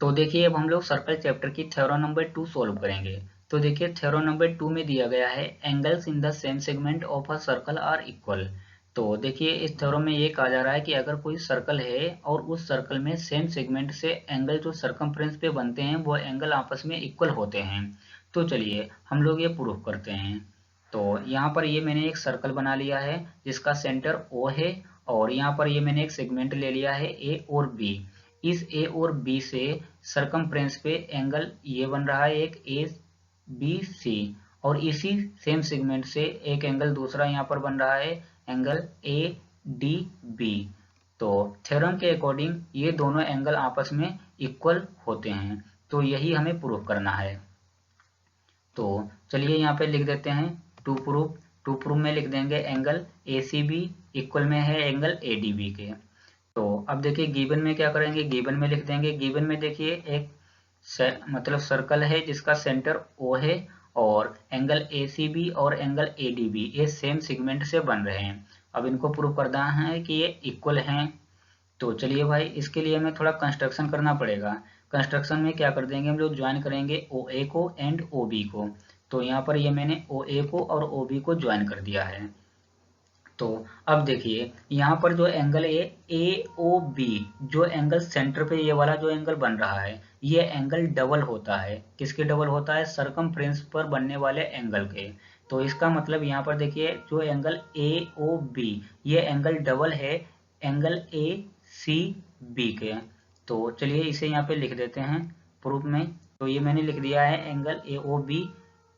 तो देखिए अब हम लोग सर्कल चैप्टर की थ्योरम नंबर 2 सॉल्व करेंगे। तो देखिए थ्योरम नंबर 2 में दिया गया है angles in the same segment of a circle are equal. तो देखिए इस थ्योरम में ये कहा जा रहा है कि अगर कोई सर्कल है और उस सर्कल में सेम सेगमेंट से एंगल जो सरकमफ्रेंस पे बनते हैं वो एंगल आपस में इक्वल होते हैं। तो चलिए हम लोग ये प्रूफ करते हैं। तो यहाँ पर ये मैंने एक सर्कल बना लिया है जिसका सेंटर O है, और यहाँ पर ये मैंने एक सेगमेंट ले लिया है A और B। इस ए और बी से सरकमफ्रेंस पे एंगल ये बन रहा है एक ए बी सी, और इसी सेम सेगमेंट से एक एंगल दूसरा यहाँ पर बन रहा है एंगल ए डी बी। तो थ्योरम के अकॉर्डिंग ये दोनों एंगल आपस में इक्वल होते हैं। तो यही हमें प्रूफ करना है। तो चलिए यहाँ पे लिख देते हैं टू प्रूफ में लिख देंगे angle A C B equal में है एंगल ए डी बी के। तो अब देखिए गिवन में क्या करेंगे, गिवन में लिख देंगे। गिवन में देखिए एक मतलब सर्कल है जिसका सेंटर O है, और एंगल ACB और एंगल ADB ये सेम सेगमेंट से बन रहे हैं। अब इनको प्रूव करना है कि ये इक्वल हैं। तो चलिए भाई इसके लिए हमें थोड़ा कंस्ट्रक्शन करना पड़ेगा। कंस्ट्रक्शन में क्या कर देंगे, हम लोग ज्वाइन करेंगे OA को एंड OB को। तो यहाँ पर ये मैंने OA को और OB को ज्वाइन कर दिया है। तो अब देखिए यहाँ पर जो एंगल है ए ओ बी, जो एंगल सेंटर पे ये वाला जो एंगल बन रहा है ये एंगल डबल होता है। किसके डबल होता है, सरकमफ्रेंस पर बनने वाले एंगल के। तो इसका मतलब यहाँ पर देखिए जो एंगल ए ओ बी ये एंगल डबल है एंगल ए सी बी के। तो चलिए इसे यहाँ पे लिख देते हैं प्रूफ में। तो ये मैंने लिख दिया है एंगल ए ओ बी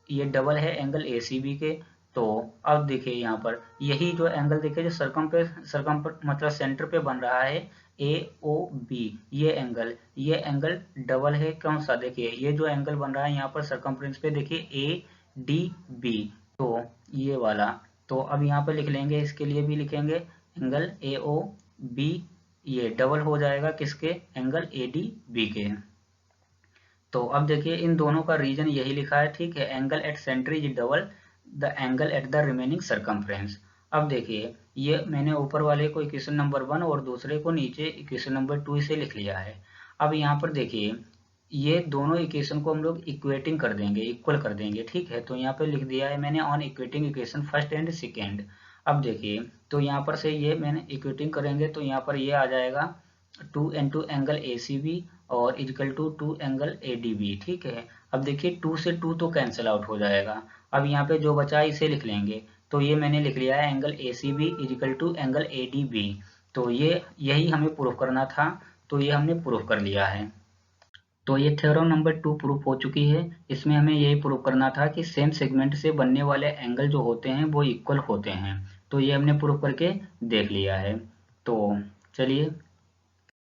ये डबल है एंगल ए सी बी के। तो अब देखिए यहाँ पर यही जो एंगल देखिए जो सरकम मतलब सेंटर पे बन रहा है ए ओ बी, ये एंगल डबल है। कौन सा, देखिए ये जो एंगल बन रहा है यहाँ पर सरकमफ्रेंस पे देखिए ए डी बी, तो ये वाला। तो अब यहाँ पे लिख लेंगे, इसके लिए भी लिखेंगे एंगल ए ओ बी ये डबल हो जाएगा किसके, एंगल ए डी बी के। तो अब देखिए इन दोनों का रीजन यही लिखा है, ठीक है, angle at centre is double the angle at the remaining circumference. अब देखिए ये मैंने ऊपर वाले को इक्वेशन नंबर 1 और दूसरे को नीचे इक्वेशन नंबर 2 से लिख लिया है। अब यहाँ पर देखिए ये दोनों इक्वेशन को हम लोग इक्वेटिंग कर देंगे, इक्वल कर देंगे, ठीक है। तो यहाँ पे लिख दिया है मैंने on equating equation first and second. अब देखिए तो यहाँ पर से ये मैंने इक्वेटिंग करेंगे तो यहाँ पर ये आ जाएगा 2 into angle A C B और equal to 2 angle A D B, ठीक है। अब देखिए 2 से 2 तो कैंसिल आउट हो जाएगा। अब यहाँ पे जो बचा है इसे लिख लेंगे। तो ये मैंने लिख लिया है angle A C B equal to angle A D B. तो ये यही हमें प्रूफ करना था, तो ये हमने प्रूफ कर लिया है। तो ये थ्योरम नंबर 2 प्रूफ हो चुकी है। इसमें हमें यही प्रूफ करना था कि सेम सेगमेंट से बनने वाले एंगल जो होते हैं वो इक्वल होते हैं। तो ये हमने प्रूफ करके देख लिया है। तो चलिए